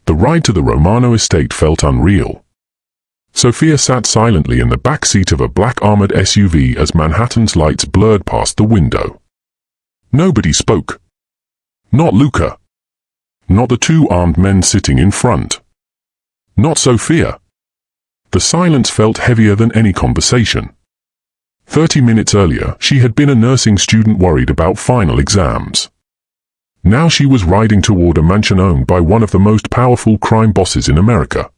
The ride to the Romano estate felt unreal. Sophia sat silently in the back seat of a black armored SUV as Manhattan's lights blurred past the window. Nobody spoke. Not Luca. Not the two armed men sitting in front. Not Sophia. The silence felt heavier than any conversation. 30 minutes earlier, she had been a nursing student worried about final exams. Now she was riding toward a mansion owned by one of the most powerful crime bosses in America.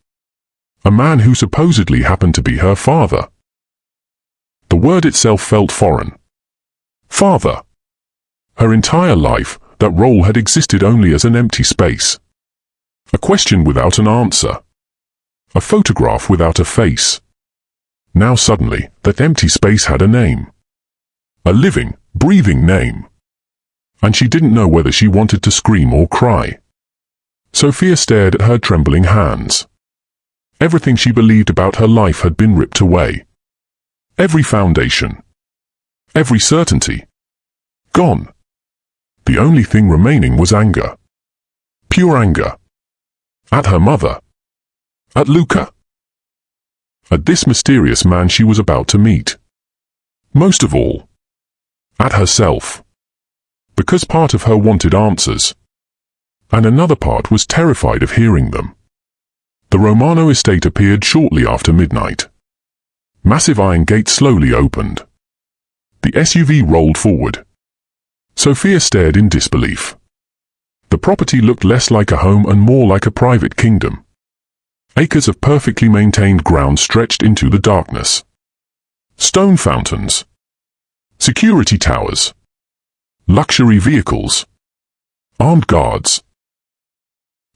A man who supposedly happened to be her father. The word itself felt foreign. Father. Her entire life, that role had existed only as an empty space. A question without an answer. A photograph without a face. Now suddenly, that empty space had a name. A living, breathing name. And she didn't know whether she wanted to scream or cry. Sophia stared at her trembling hands. Everything she believed about her life had been ripped away. Every foundation. Every certainty. Gone. The only thing remaining was anger. Pure anger. At her mother. At Luca. At this mysterious man she was about to meet. Most of all, at herself. Because part of her wanted answers, and another part was terrified of hearing them. The Romano estate appeared shortly after midnight. Massive iron gates slowly opened. The SUV rolled forward. Sophia stared in disbelief. The property looked less like a home and more like a private kingdom. Acres of perfectly maintained ground stretched into the darkness. Stone fountains. Security towers. Luxury vehicles. Armed guards.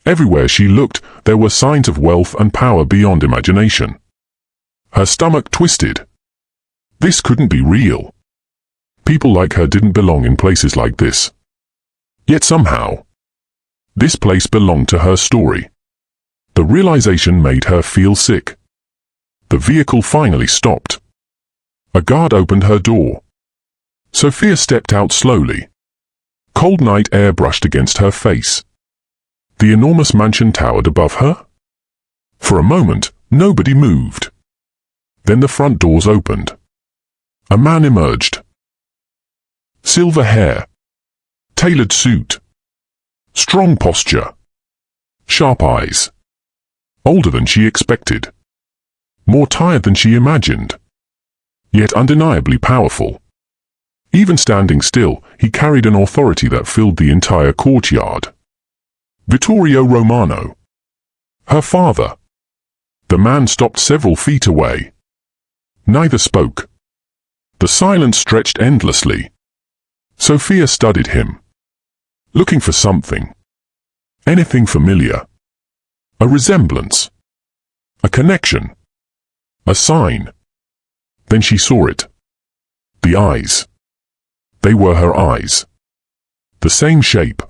Everywhere she looked, there were signs of wealth and power beyond imagination. Her stomach twisted. This couldn't be real. People like her didn't belong in places like this. Yet somehow, this place belonged to her story. The realization made her feel sick. The vehicle finally stopped. A guard opened her door. Sophia stepped out slowly. Cold night air brushed against her face. The enormous mansion towered above her. For a moment, nobody moved. Then the front doors opened. A man emerged. Silver hair. Tailored suit. Strong posture. Sharp eyes. Older than she expected. More tired than she imagined. Yet undeniably powerful. Even standing still, he carried an authority that filled the entire courtyard. Vittorio Romano. Her father. The man stopped several feet away. Neither spoke. The silence stretched endlessly. Sophia studied him. Looking for something. Anything familiar. A resemblance. A connection. A sign. Then she saw it. The eyes. They were her eyes. The same shape.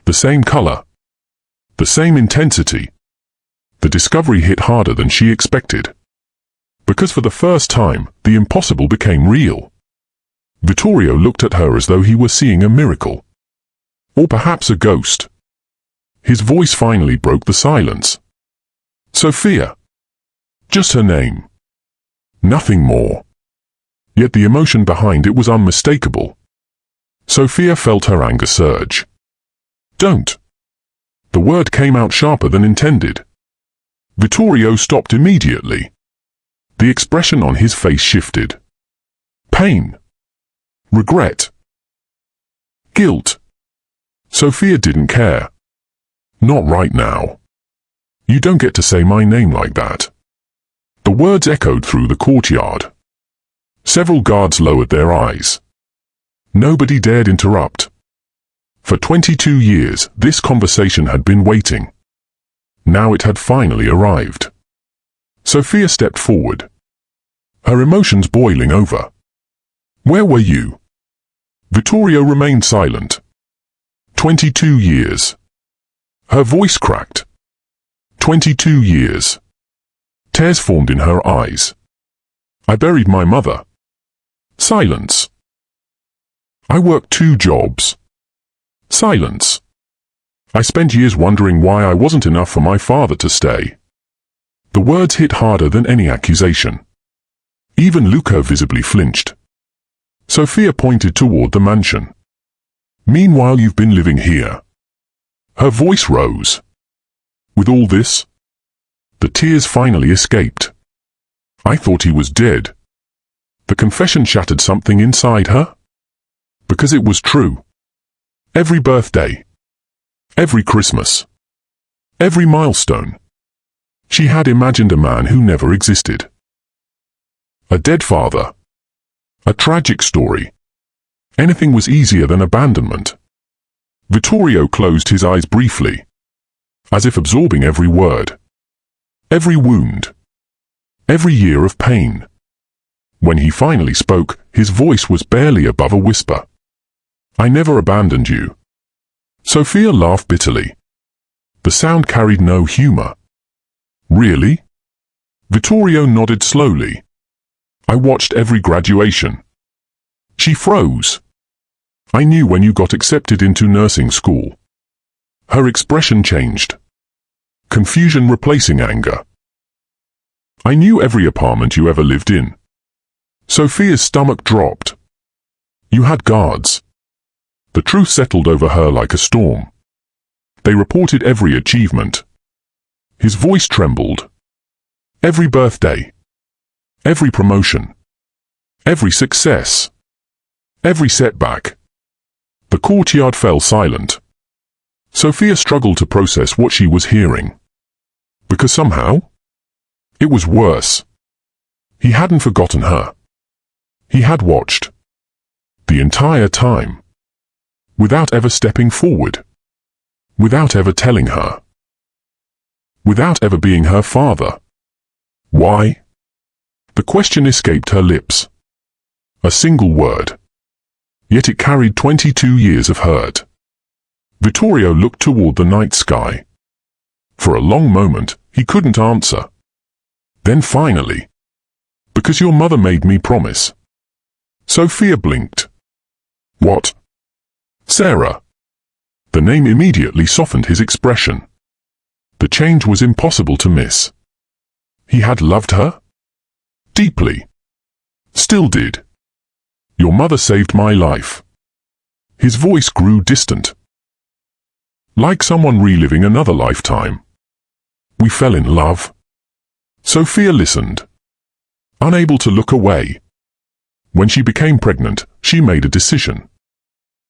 The same color. The same intensity. The discovery hit harder than she expected. Because for the first time, the impossible became real. Vittorio looked at her as though he were seeing a miracle. Or perhaps a ghost. His voice finally broke the silence. Sophia. Just her name. Nothing more. Yet the emotion behind it was unmistakable. Sophia felt her anger surge. Don't. The word came out sharper than intended. Vittorio stopped immediately. The expression on his face shifted. Pain. Regret. Guilt. Sophia didn't care. Not right now. You don't get to say my name like that. The words echoed through the courtyard. Several guards lowered their eyes. Nobody dared interrupt. For 22 years, this conversation had been waiting. Now it had finally arrived. Sophia stepped forward. Her emotions boiling over. Where were you? Vittorio remained silent. 22 years. Her voice cracked. 22 years. Tears formed in her eyes. I buried my mother. Silence. I worked 2 jobs. Silence. I spent years wondering why I wasn't enough for my father to stay. The words hit harder than any accusation. Even Luca visibly flinched. Sophia pointed toward the mansion. Meanwhile, you've been living here. Her voice rose. With all this? The tears finally escaped. I thought he was dead. The confession shattered something inside her. Because it was true. Every birthday. Every Christmas. Every milestone. She had imagined a man who never existed. A dead father. A tragic story. Anything was easier than abandonment. Vittorio closed his eyes briefly, as if absorbing every word. Every wound. Every year of pain. When he finally spoke, his voice was barely above a whisper. I never abandoned you. Sophia laughed bitterly. The sound carried no humor. Really? Vittorio nodded slowly. I watched every graduation. She froze. I knew when you got accepted into nursing school. Her expression changed. Confusion replacing anger. I knew every apartment you ever lived in. Sophia's stomach dropped. You had guards. The truth settled over her like a storm. They reported every achievement. His voice trembled. Every birthday. Every promotion. Every success. Every setback. The courtyard fell silent. Sophia struggled to process what she was hearing. Because somehow, it was worse. He hadn't forgotten her. He had watched. The entire time. Without ever stepping forward. Without ever telling her. Without ever being her father. Why? The question escaped her lips. A single word. Yet it carried 22 years of hurt. Vittorio looked toward the night sky. For a long moment, he couldn't answer. Then finally, because your mother made me promise. Sophia blinked. What? Sarah. The name immediately softened his expression. The change was impossible to miss. He had loved her? Deeply. Still did. Your mother saved my life. His voice grew distant. Like someone reliving another lifetime. We fell in love. Sophia listened. Unable to look away. When she became pregnant, she made a decision.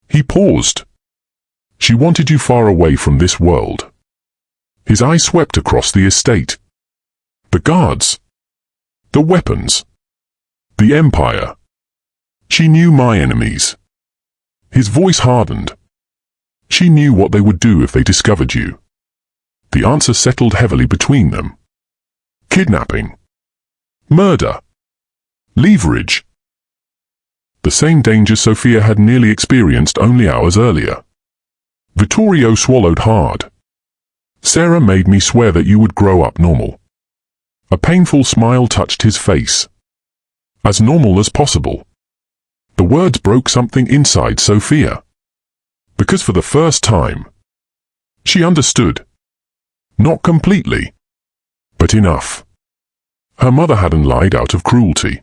He paused. She wanted you far away from this world. His eyes swept across the estate. The guards. The weapons. The empire. She knew my enemies. His voice hardened. She knew what they would do if they discovered you. The answer settled heavily between them. Kidnapping. Murder. Leverage. The same danger Sophia had nearly experienced only hours earlier. Vittorio swallowed hard. Sarah made me swear that you would grow up normal. A painful smile touched his face. As normal as possible. The words broke something inside Sophia. Because for the first time, she understood. Not completely, but enough. Her mother hadn't lied out of cruelty.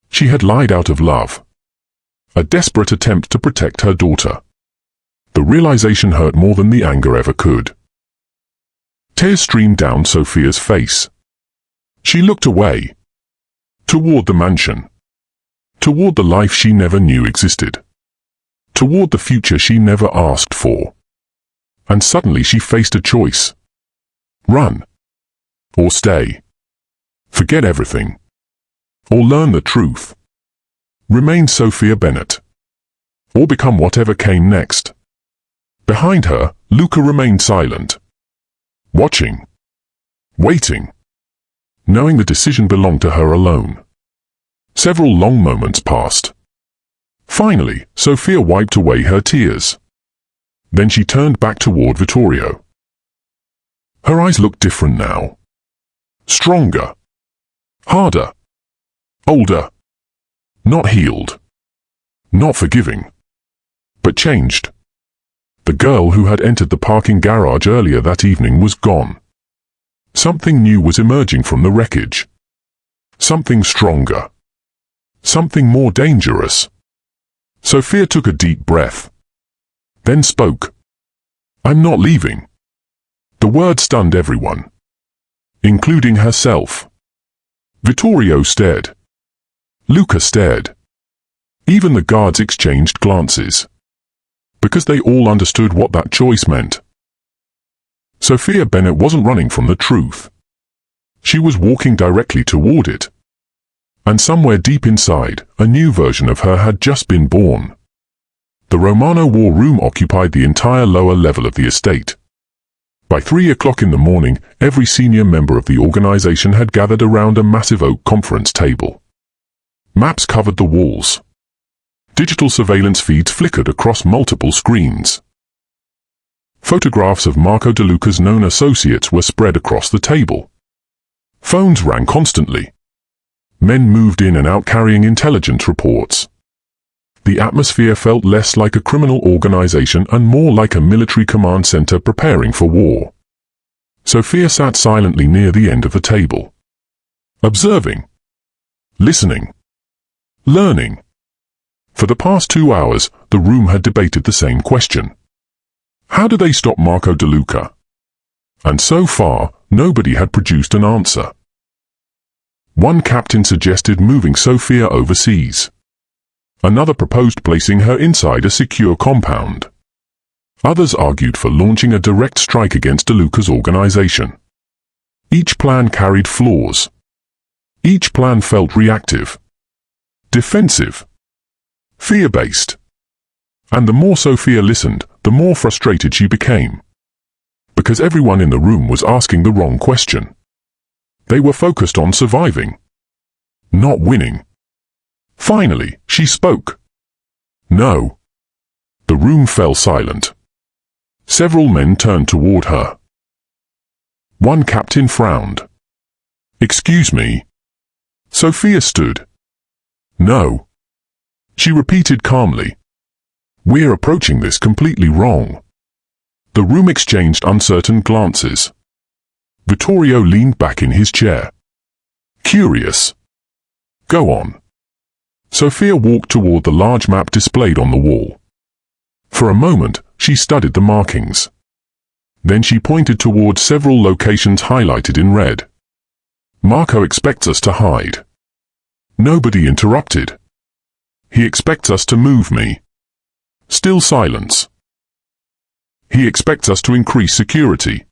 She had lied out of love. A desperate attempt to protect her daughter. The realization hurt more than the anger ever could. Tears streamed down Sophia's face. She looked away. Toward the mansion. Toward the life she never knew existed. Toward the future she never asked for. And suddenly she faced a choice. Run. Or stay. Forget everything. Or learn the truth. Remain Sophia Bennett. Or become whatever came next. Behind her, Luca remained silent. Watching. Waiting. Knowing the decision belonged to her alone. Several long moments passed. Finally, Sophia wiped away her tears. Then she turned back toward Vittorio. Her eyes looked different now. Stronger. Harder. Older. Not healed. Not forgiving. But changed. The girl who had entered the parking garage earlier that evening was gone. Something new was emerging from the wreckage. Something stronger. Something more dangerous. Sophia took a deep breath. Then spoke. "I'm not leaving." The word stunned everyone, including herself. Vittorio stared. Luca stared. Even the guards exchanged glances, because they all understood what that choice meant. Sophia Bennett wasn't running from the truth. She was walking directly toward it. And somewhere deep inside, a new version of her had just been born. The Romano War Room occupied the entire lower level of the estate. By 3 o'clock in the morning, every senior member of the organization had gathered around a massive oak conference table. Maps covered the walls. Digital surveillance feeds flickered across multiple screens. Photographs of Marco De Luca's known associates were spread across the table. Phones rang constantly. Men moved in and out carrying intelligence reports. The atmosphere felt less like a criminal organization and more like a military command center preparing for war. Sophia sat silently near the end of the table, observing, listening, learning. For the past 2 hours, the room had debated the same question. How do they stop Marco De Luca? And so far, nobody had produced an answer. One captain suggested moving Sophia overseas. Another proposed placing her inside a secure compound. Others argued for launching a direct strike against De Luca's organization. Each plan carried flaws. Each plan felt reactive, defensive, fear-based. And the more Sophia listened, the more frustrated she became. Because everyone in the room was asking the wrong question. They were focused on surviving, not winning. Finally, she spoke. No. The room fell silent. Several men turned toward her. One captain frowned. "Excuse me." Sophia stood. "No." She repeated calmly. "We're approaching this completely wrong." The room exchanged uncertain glances. Vittorio leaned back in his chair. Curious. "Go on." Sophia walked toward the large map displayed on the wall. For a moment, she studied the markings. Then she pointed toward several locations highlighted in red. "Marco expects us to hide." Nobody interrupted. "He expects us to move me." Still silence. "He expects us to increase security."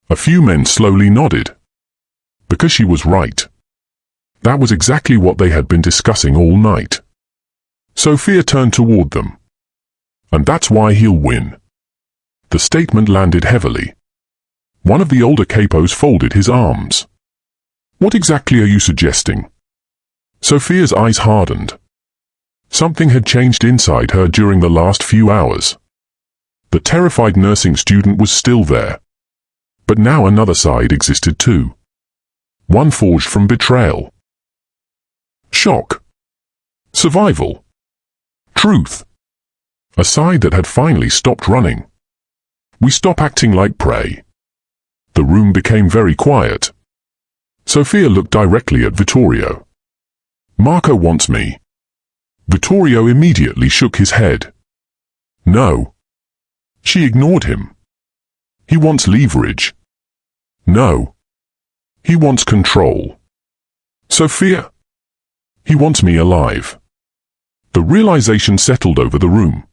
A few men slowly nodded. Because she was right. That was exactly what they had been discussing all night. Sophia turned toward them. "And that's why he'll win." The statement landed heavily. One of the older capos folded his arms. "What exactly are you suggesting?" Sophia's eyes hardened. Something had changed inside her during the last few hours. The terrified nursing student was still there. But now another side existed too. One forged from betrayal. Shock. Survival. Truth. A side that had finally stopped running. "We stop acting like prey." The room became very quiet. Sophia looked directly at Vittorio. "Marco wants me." Vittorio immediately shook his head. "No." She ignored him. "He wants leverage." "No." "He wants control." "Sophia." "He wants me alive." The realization settled over the room.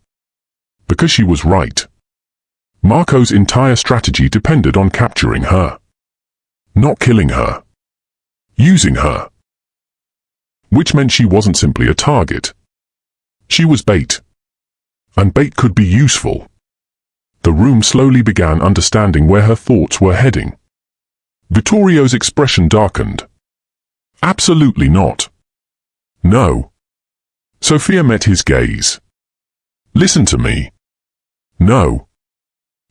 Because she was right. Marco's entire strategy depended on capturing her. Not killing her. Using her. Which meant she wasn't simply a target. She was bait. And bait could be useful. The room slowly began understanding where her thoughts were heading. Vittorio's expression darkened. "Absolutely not." "No." Sophia met his gaze. "Listen to me." "No."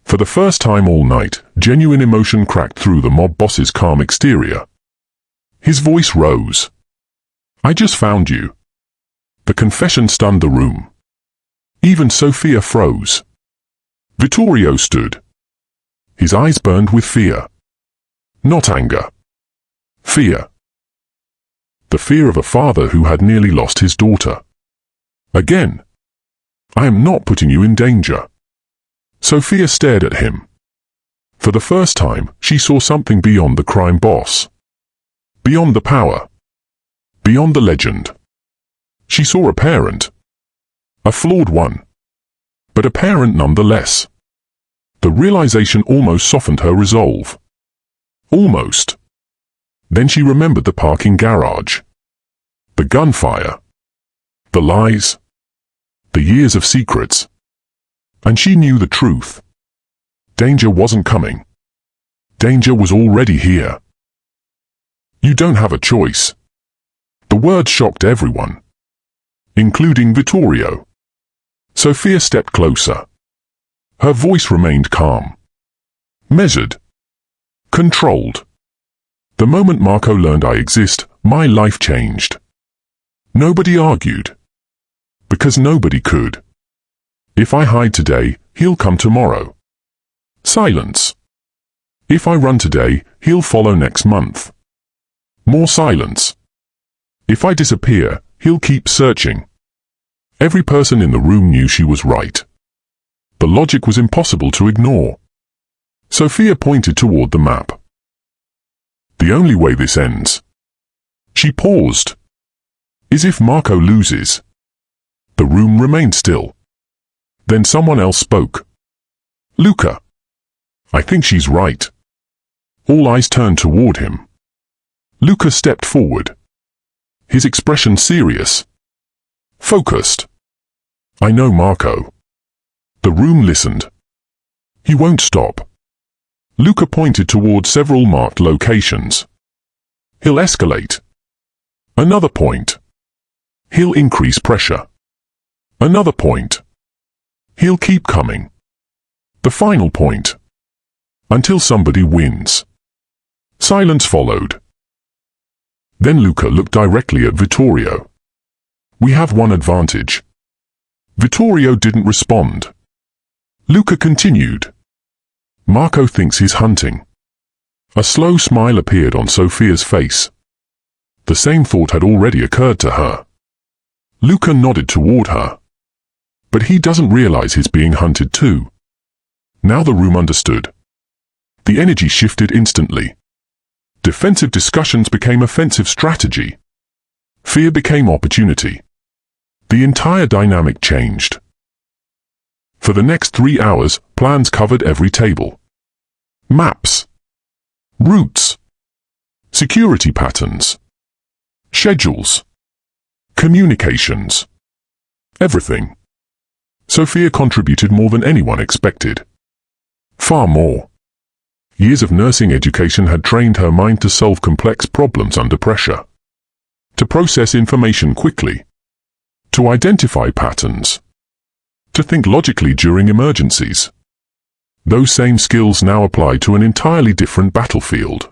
For the first time all night, genuine emotion cracked through the mob boss's calm exterior. His voice rose. "I just found you." The confession stunned the room. Even Sophia froze. Vittorio stood. His eyes burned with fear. Not anger. Fear. The fear of a father who had nearly lost his daughter. Again. I am not putting you in danger. Sophia stared at him. For the first time, she saw something beyond the crime boss. Beyond the power. Beyond the legend. She saw a parent. A flawed one. But a parent nonetheless. The realization almost softened her resolve. Almost. Then she remembered the parking garage. The gunfire. The lies. The years of secrets. And she knew the truth. Danger wasn't coming. Danger was already here. You don't have a choice. The word shocked everyone, including Vittorio. Sophia stepped closer. Her voice remained calm, measured, controlled. The moment Marco learned I exist, my life changed. Nobody argued. Because nobody could. If I hide today, he'll come tomorrow. Silence. If I run today, he'll follow next month. More silence. If I disappear, he'll keep searching. Every person in the room knew she was right. The logic was impossible to ignore. Sophia pointed toward the map. The only way this ends. She paused. Is if Marco loses. The room remained still. Then someone else spoke. Luca. I think she's right. All eyes turned toward him. Luca stepped forward. His expression serious. Focused. I know Marco. The room listened. He won't stop. Luca pointed toward several marked locations. He'll escalate. Another point. He'll increase pressure. Another point. He'll keep coming. The final point. Until somebody wins. Silence followed. Then Luca looked directly at Vittorio. We have one advantage. Vittorio didn't respond. Luca continued. Marco thinks he's hunting. A slow smile appeared on Sophia's face. The same thought had already occurred to her. Luca nodded toward her. But he doesn't realize he's being hunted too. Now the room understood. The energy shifted instantly. Defensive discussions became offensive strategy. Fear became opportunity. The entire dynamic changed. For the next 3 hours, plans covered every table. Maps. Routes. Security patterns. Schedules. Communications. Everything. Sophia contributed more than anyone expected. Far more. Years of nursing education had trained her mind to solve complex problems under pressure. To process information quickly. To identify patterns. To think logically during emergencies. Those same skills now applied to an entirely different battlefield.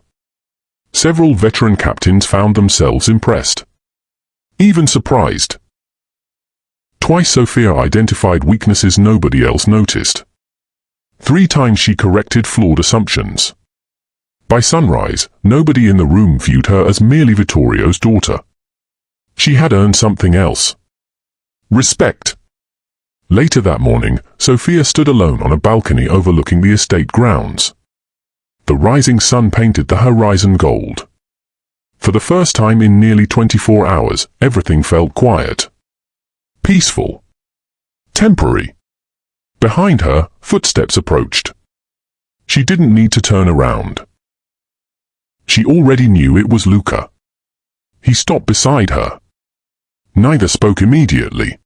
Several veteran captains found themselves impressed. Even surprised. Twice Sophia identified weaknesses nobody else noticed. 3 times she corrected flawed assumptions. By sunrise, nobody in the room viewed her as merely Vittorio's daughter. She had earned something else. Respect. Later that morning, Sophia stood alone on a balcony overlooking the estate grounds. The rising sun painted the horizon gold. For the first time in nearly 24 hours, everything felt quiet. Peaceful. Temporary. Behind her, footsteps approached. She didn't need to turn around. She already knew it was Luca. He stopped beside her. Neither spoke immediately.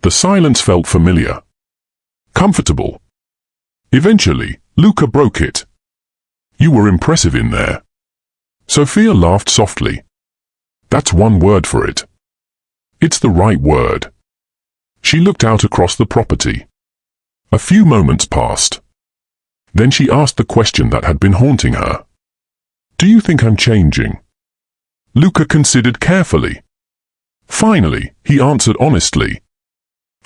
The silence felt familiar. Comfortable. Eventually, Luca broke it. You were impressive in there. Sophia laughed softly. That's one word for it. It's the right word. She looked out across the property. A few moments passed. Then she asked the question that had been haunting her. Do you think I'm changing? Luca considered carefully. Finally, he answered honestly.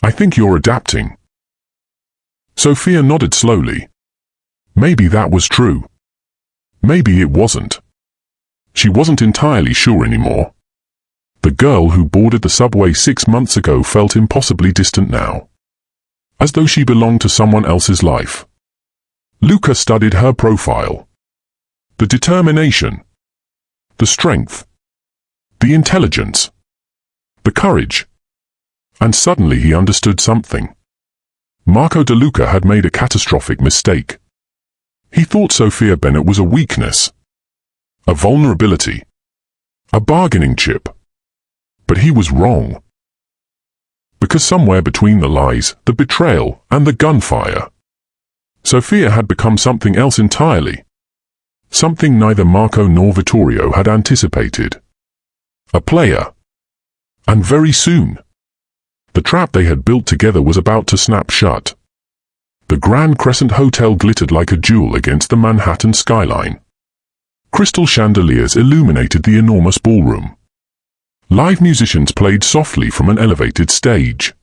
I think you're adapting. Sophia nodded slowly. Maybe that was true. Maybe it wasn't. She wasn't entirely sure anymore. The girl who boarded the subway 6 months ago felt impossibly distant now. As though she belonged to someone else's life. Luca studied her profile. The determination. The strength. The intelligence. The courage. And suddenly he understood something. Marco De Luca had made a catastrophic mistake. He thought Sophia Bennett was a weakness. A vulnerability. A bargaining chip. But he was wrong. Because somewhere between the lies, the betrayal, and the gunfire, Sophia had become something else entirely. Something neither Marco nor Vittorio had anticipated. A player. And very soon, the trap they had built together was about to snap shut. The Grand Crescent Hotel glittered like a jewel against the Manhattan skyline. Crystal chandeliers illuminated the enormous ballroom. Live musicians played softly from an elevated stage.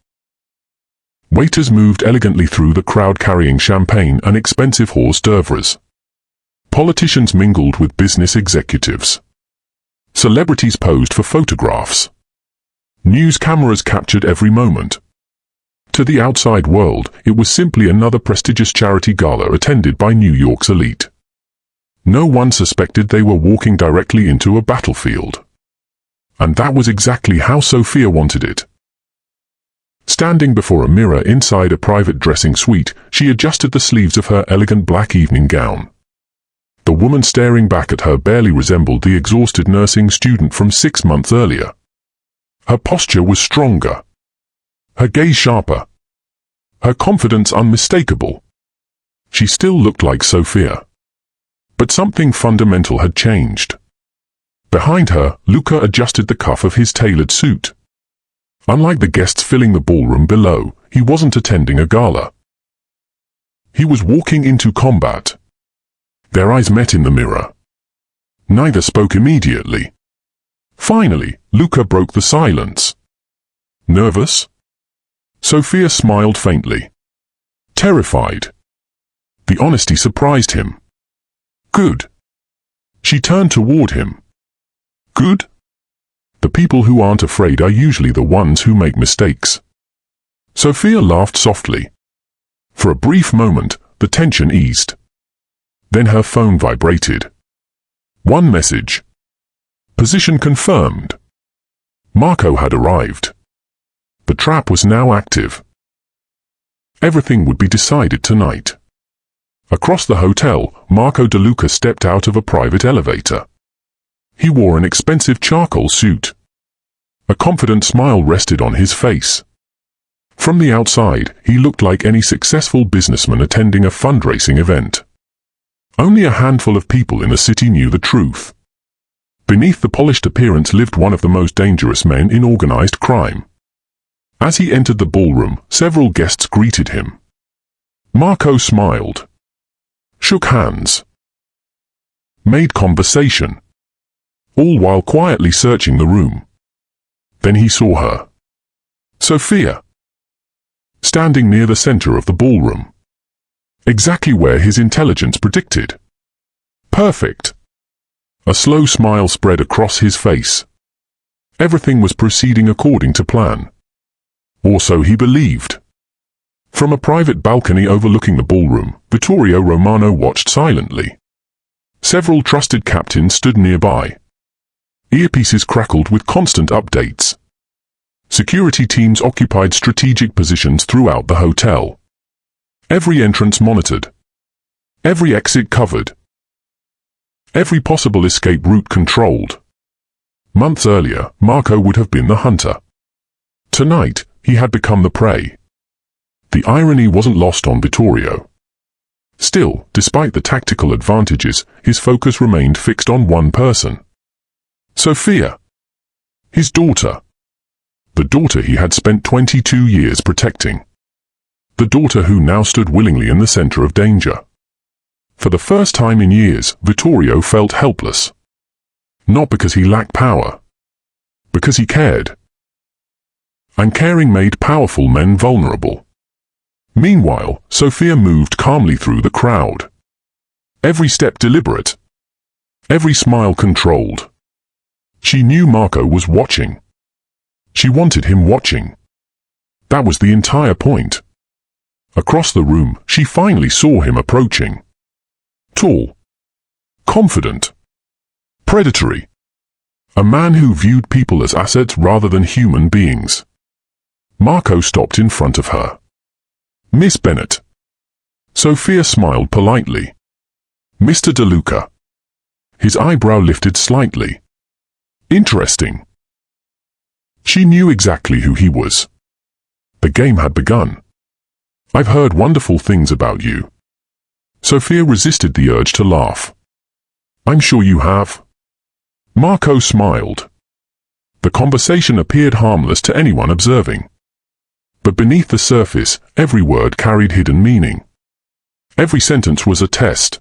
Waiters moved elegantly through the crowd carrying champagne and expensive hors d'oeuvres. Politicians mingled with business executives. Celebrities posed for photographs. News cameras captured every moment. To the outside world, it was simply another prestigious charity gala attended by New York's elite. No one suspected they were walking directly into a battlefield. And that was exactly how Sophia wanted it. Standing before a mirror inside a private dressing suite, she adjusted the sleeves of her elegant black evening gown. The woman staring back at her barely resembled the exhausted nursing student from 6 months earlier. Her posture was stronger. Her gaze sharper. Her confidence unmistakable. She still looked like Sophia. But something fundamental had changed. Behind her, Luca adjusted the cuff of his tailored suit. Unlike the guests filling the ballroom below, he wasn't attending a gala. He was walking into combat. Their eyes met in the mirror. Neither spoke immediately. Finally, Luca broke the silence. Nervous? Sophia smiled faintly. Terrified. The honesty surprised him. Good. She turned toward him. Good? The people who aren't afraid are usually the ones who make mistakes. Sophia laughed softly. For a brief moment, the tension eased. Then her phone vibrated. One message. Position confirmed. Marco had arrived. The trap was now active. Everything would be decided tonight. Across the hotel, Marco De Luca stepped out of a private elevator. He wore an expensive charcoal suit. A confident smile rested on his face. From the outside, he looked like any successful businessman attending a fundraising event. Only a handful of people in the city knew the truth. Beneath the polished appearance lived one of the most dangerous men in organized crime. As he entered the ballroom, several guests greeted him. Marco smiled. Shook hands. Made conversation. All while quietly searching the room. Then he saw her. Sophia. Standing near the center of the ballroom. Exactly where his intelligence predicted. Perfect. A slow smile spread across his face. Everything was proceeding according to plan. Or so he believed. From a private balcony overlooking the ballroom, Vittorio Romano watched silently. Several trusted captains stood nearby. Earpieces crackled with constant updates. Security teams occupied strategic positions throughout the hotel. Every entrance monitored. Every exit covered. Every possible escape route controlled. Months earlier, Marco would have been the hunter. Tonight, he had become the prey. The irony wasn't lost on Vittorio. Still, despite the tactical advantages, his focus remained fixed on one person. Sophia. His daughter. The daughter he had spent 22 years protecting. The daughter who now stood willingly in the center of danger. For the first time in years, Vittorio felt helpless. Not because he lacked power. Because he cared. And caring made powerful men vulnerable. Meanwhile, Sophia moved calmly through the crowd. Every step deliberate. Every smile controlled. She knew Marco was watching. She wanted him watching. That was the entire point. Across the room, she finally saw him approaching. Tall. Confident. Predatory. A man who viewed people as assets rather than human beings. Marco stopped in front of her. "Miss Bennett." Sophia smiled politely. "Mr. De Luca." His eyebrow lifted slightly. "Interesting." She knew exactly who he was. The game had begun. "I've heard wonderful things about you." Sophia resisted the urge to laugh. "I'm sure you have." Marco smiled. The conversation appeared harmless to anyone observing. But beneath the surface, every word carried hidden meaning. Every sentence was a test.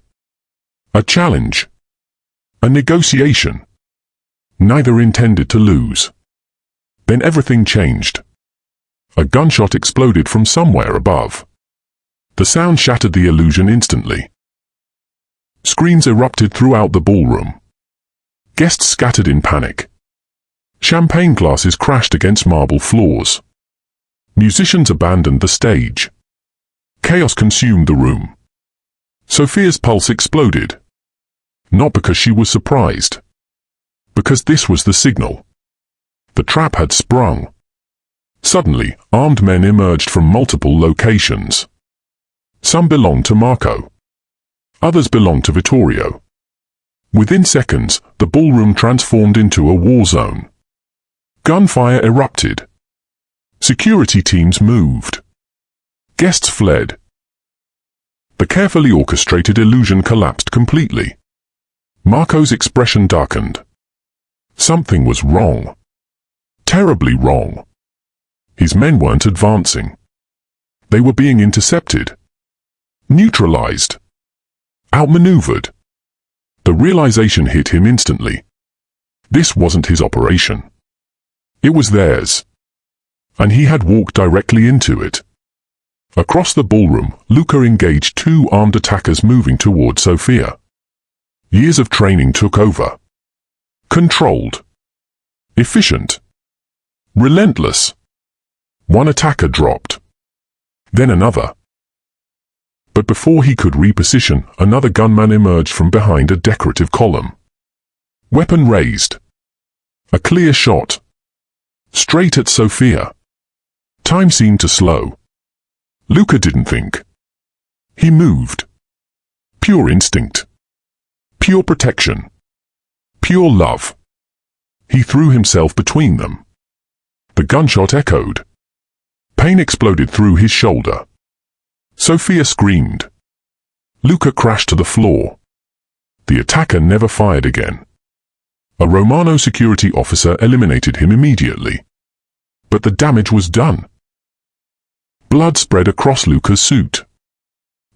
A challenge. A negotiation. Neither intended to lose. Then everything changed. A gunshot exploded from somewhere above. The sound shattered the illusion instantly. Screams erupted throughout the ballroom. Guests scattered in panic. Champagne glasses crashed against marble floors. Musicians abandoned the stage. Chaos consumed the room. Sophia's pulse exploded. Not because she was surprised. Because this was the signal. The trap had sprung. Suddenly, armed men emerged from multiple locations. Some belonged to Marco. Others belonged to Vittorio. Within seconds, the ballroom transformed into a war zone. Gunfire erupted. Security teams moved. Guests fled. The carefully orchestrated illusion collapsed completely. Marco's expression darkened. Something was wrong. Terribly wrong. His men weren't advancing. They were being intercepted. Neutralized. Outmaneuvered. The realization hit him instantly. This wasn't his operation. It was theirs. And he had walked directly into it. Across the ballroom, Luca engaged two armed attackers moving toward Sophia. Years of training took over. Controlled. Efficient. Relentless. One attacker dropped. Then another. But before he could reposition, another gunman emerged from behind a decorative column. Weapon raised. A clear shot. Straight at Sophia. Time seemed to slow. Luca didn't think. He moved. Pure instinct. Pure protection. Pure love. He threw himself between them. The gunshot echoed. Pain exploded through his shoulder. Sophia screamed. Luca crashed to the floor. The attacker never fired again. A Romano security officer eliminated him immediately. But the damage was done. Blood spread across Luca's suit.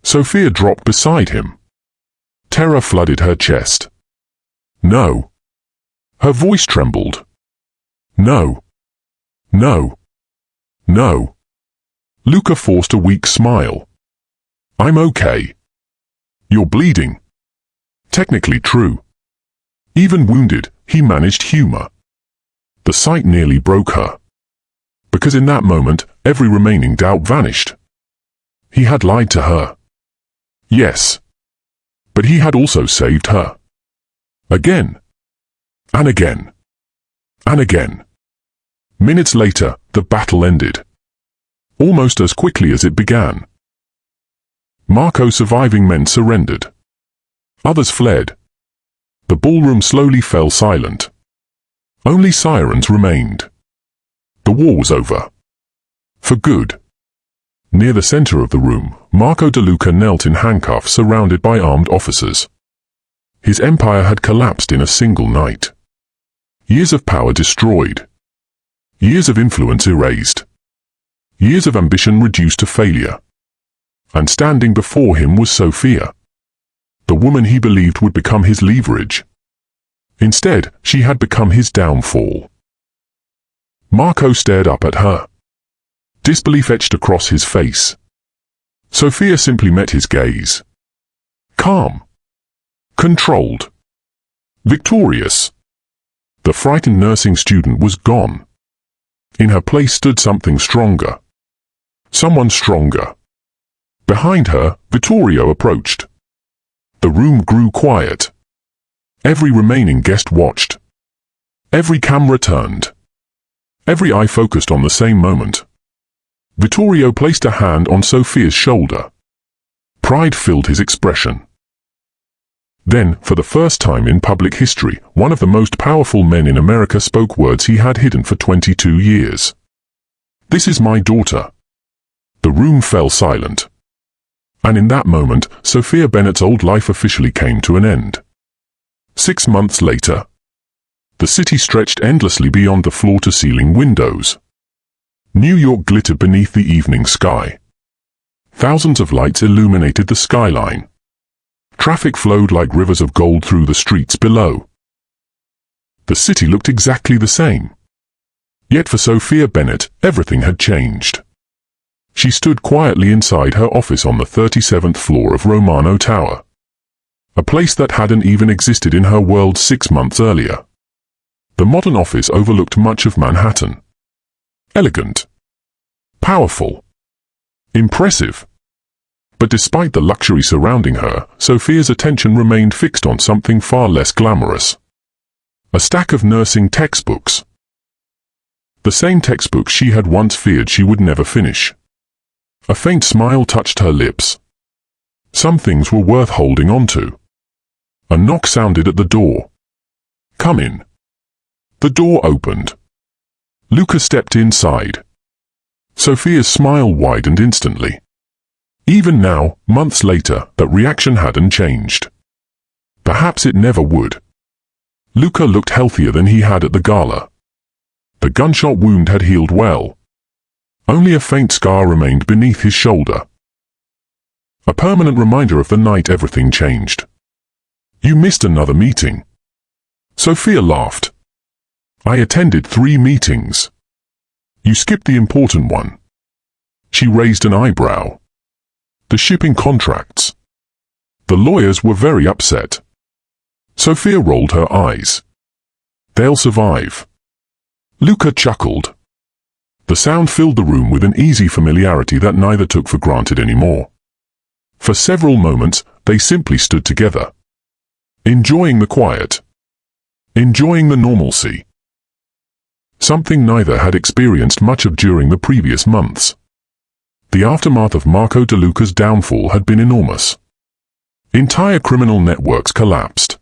Sophia dropped beside him. Terror flooded her chest. No. Her voice trembled. No. No. No. Luca forced a weak smile. "I'm okay." "You're bleeding." Technically true. Even wounded, he managed humor. The sight nearly broke her. Because in that moment, every remaining doubt vanished. He had lied to her. Yes. But he had also saved her. Again. And again. And again. Minutes later, the battle ended. Almost as quickly as it began. Marco's surviving men surrendered. Others fled. The ballroom slowly fell silent. Only sirens remained. The war was over. For good. Near the center of the room, Marco De Luca knelt in handcuffs surrounded by armed officers. His empire had collapsed in a single night. Years of power destroyed. Years of influence erased. Years of ambition reduced to failure. And standing before him was Sophia. The woman he believed would become his leverage. Instead, she had become his downfall. Marco stared up at her. Disbelief etched across his face. Sophia simply met his gaze. Calm. Controlled. Victorious. The frightened nursing student was gone. In her place stood something stronger. Someone stronger. Behind her, Vittorio approached. The room grew quiet. Every remaining guest watched. Every camera turned. Every eye focused on the same moment. Vittorio placed a hand on Sophia's shoulder. Pride filled his expression. Then, for the first time in public history, one of the most powerful men in America spoke words he had hidden for 22 years. "This is my daughter." The room fell silent. And in that moment, Sophia Bennett's old life officially came to an end. 6 months later, the city stretched endlessly beyond the floor-to-ceiling windows. New York glittered beneath the evening sky. Thousands of lights illuminated the skyline. Traffic flowed like rivers of gold through the streets below. The city looked exactly the same. Yet for Sophia Bennett, everything had changed. She stood quietly inside her office on the 37th floor of Romano Tower. A place that hadn't even existed in her world 6 months earlier. The modern office overlooked much of Manhattan. Elegant. Powerful. Impressive. But despite the luxury surrounding her, Sophia's attention remained fixed on something far less glamorous. A stack of nursing textbooks. The same textbooks she had once feared she would never finish. A faint smile touched her lips. Some things were worth holding on to. A knock sounded at the door. "Come in." The door opened. Luca stepped inside. Sophia's smile widened instantly. Even now, months later, that reaction hadn't changed. Perhaps it never would. Luca looked healthier than he had at the gala. The gunshot wound had healed well. Only a faint scar remained beneath his shoulder. A permanent reminder of the night everything changed. "You missed another meeting." Sophia laughed. "I attended 3 meetings. You skipped the important one." She raised an eyebrow. "The shipping contracts." The lawyers were very upset. Sophia rolled her eyes. "They'll survive." Luca chuckled. The sound filled the room with an easy familiarity that neither took for granted anymore. For several moments, they simply stood together. Enjoying the quiet. Enjoying the normalcy. Something neither had experienced much of during the previous months. The aftermath of Marco De Luca's downfall had been enormous. Entire criminal networks collapsed.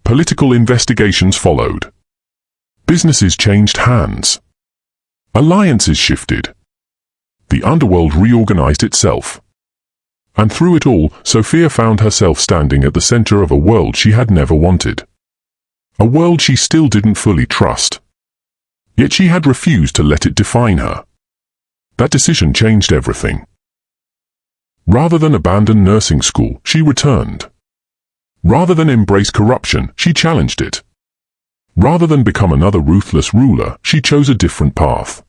Political investigations followed. Businesses changed hands. Alliances shifted. The underworld reorganized itself. And through it all, Sophia found herself standing at the center of a world she had never wanted. A world she still didn't fully trust. Yet she had refused to let it define her. That decision changed everything. Rather than abandon nursing school, she returned. Rather than embrace corruption, she challenged it. Rather than become another ruthless ruler, she chose a different path.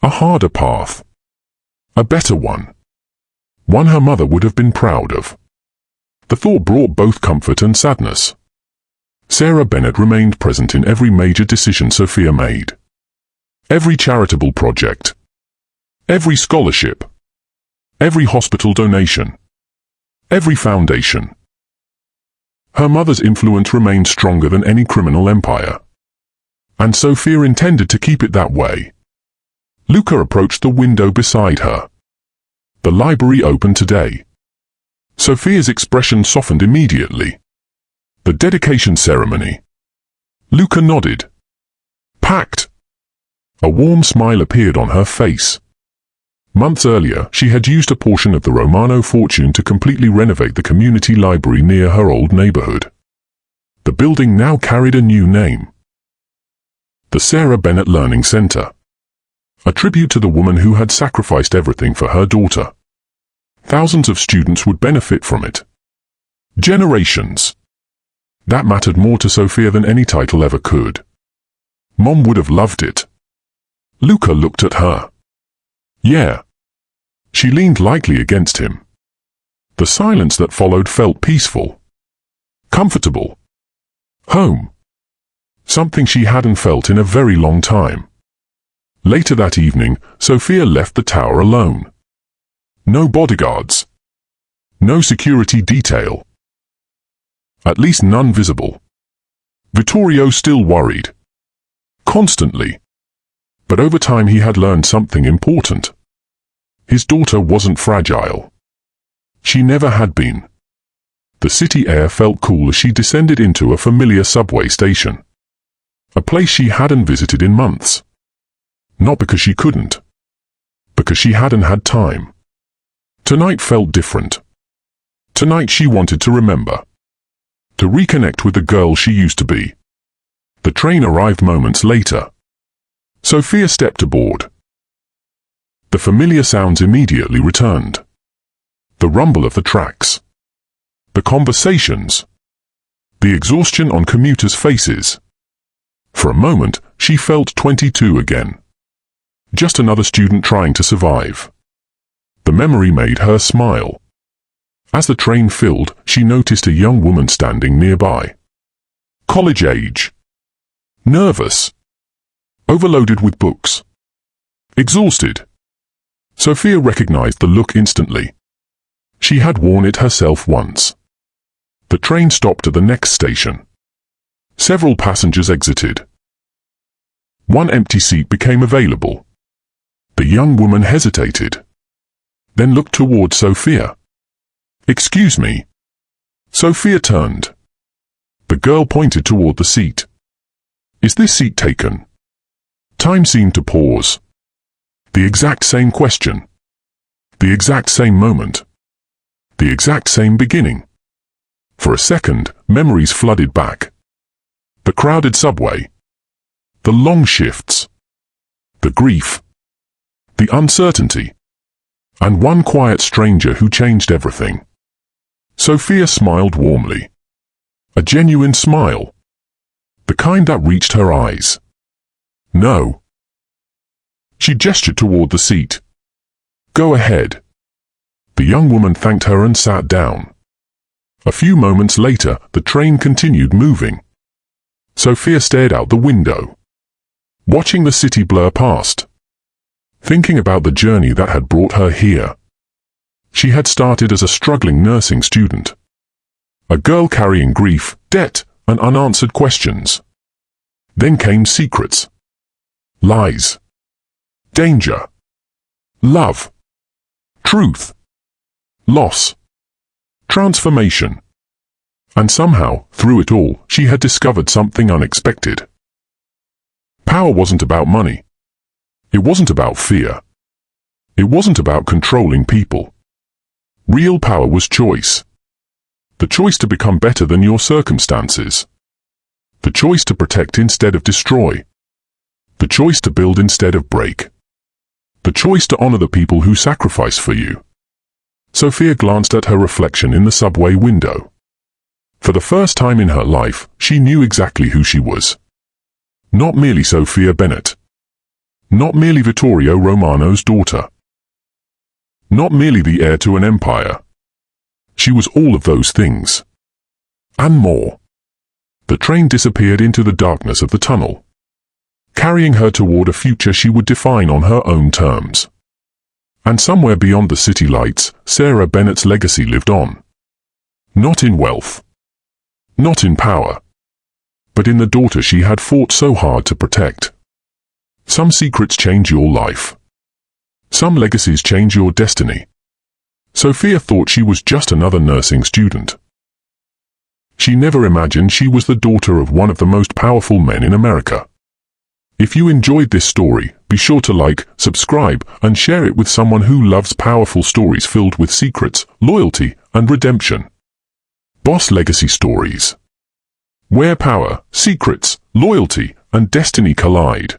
A harder path. A better one. One her mother would have been proud of. The thought brought both comfort and sadness. Sarah Bennett remained present in every major decision Sophia made. Every charitable project. Every scholarship. Every hospital donation. Every foundation. Her mother's influence remained stronger than any criminal empire. And Sophia intended to keep it that way. Luca approached the window beside her. The library opened today. Sophia's expression softened immediately. The dedication ceremony. Luca nodded. Packed. A warm smile appeared on her face. Months earlier, she had used a portion of the Romano fortune to completely renovate the community library near her old neighborhood. The building now carried a new name. The Sarah Bennett Learning Center. A tribute to the woman who had sacrificed everything for her daughter. Thousands of students would benefit from it. Generations. That mattered more to Sophia than any title ever could. Mom would have loved it. Luca looked at her. Yeah. She leaned lightly against him. The silence that followed felt peaceful, comfortable. Home. Something she hadn't felt in a very long time. Later that evening, Sophia left the tower alone. No bodyguards. No security detail. At least none visible. Vittorio still worried. Constantly. But over time he had learned something important. His daughter wasn't fragile. She never had been. The city air felt cool as she descended into a familiar subway station. A place she hadn't visited in months. Not because she couldn't. Because she hadn't had time. Tonight felt different. Tonight she wanted to remember. To reconnect with the girl she used to be. The train arrived moments later. Sophia stepped aboard. The familiar sounds immediately returned. The rumble of the tracks. The conversations. The exhaustion on commuters' faces. For a moment, she felt 22 again. Just another student trying to survive. The memory made her smile. As the train filled, she noticed a young woman standing nearby. College age. Nervous. Overloaded with books. Exhausted. Sophia recognized the look instantly. She had worn it herself once. The train stopped at the next station. Several passengers exited. One empty seat became available. The young woman hesitated. Then looked toward Sophia. "Excuse me." Sophia turned. The girl pointed toward the seat. "Is this seat taken?" Time seemed to pause. The exact same question. The exact same moment. The exact same beginning. For a second, memories flooded back. The crowded subway. The long shifts. The grief. The uncertainty. And one quiet stranger who changed everything. Sophia smiled warmly. A genuine smile. The kind that reached her eyes. "No." She gestured toward the seat. "Go ahead." The young woman thanked her and sat down. A few moments later, the train continued moving. Sophia stared out the window, watching the city blur past, thinking about the journey that had brought her here. She had started as a struggling nursing student. A girl carrying grief, debt, and unanswered questions. Then came secrets. Lies. Danger. Love. Truth. Loss. Transformation. And somehow, through it all, she had discovered something unexpected. Power wasn't about money. It wasn't about fear. It wasn't about controlling people. Real power was choice. The choice to become better than your circumstances. The choice to protect instead of destroy. The choice to build instead of break. The choice to honor the people who sacrifice for you. Sophia glanced at her reflection in the subway window. For the first time in her life, she knew exactly who she was. Not merely Sophia Bennett. Not merely Vittorio Romano's daughter. Not merely the heir to an empire. She was all of those things. And more. The train disappeared into the darkness of the tunnel, carrying her toward a future she would define on her own terms. And somewhere beyond the city lights, Sarah Bennett's legacy lived on. Not in wealth. Not in power. But in the daughter she had fought so hard to protect. Some secrets change your life. Some legacies change your destiny. Sophia thought she was just another nursing student. She never imagined she was the daughter of one of the most powerful men in America. If you enjoyed this story, be sure to like, subscribe, and share it with someone who loves powerful stories filled with secrets, loyalty, and redemption. Boss Legacy Stories. Where power, secrets, loyalty, and destiny collide.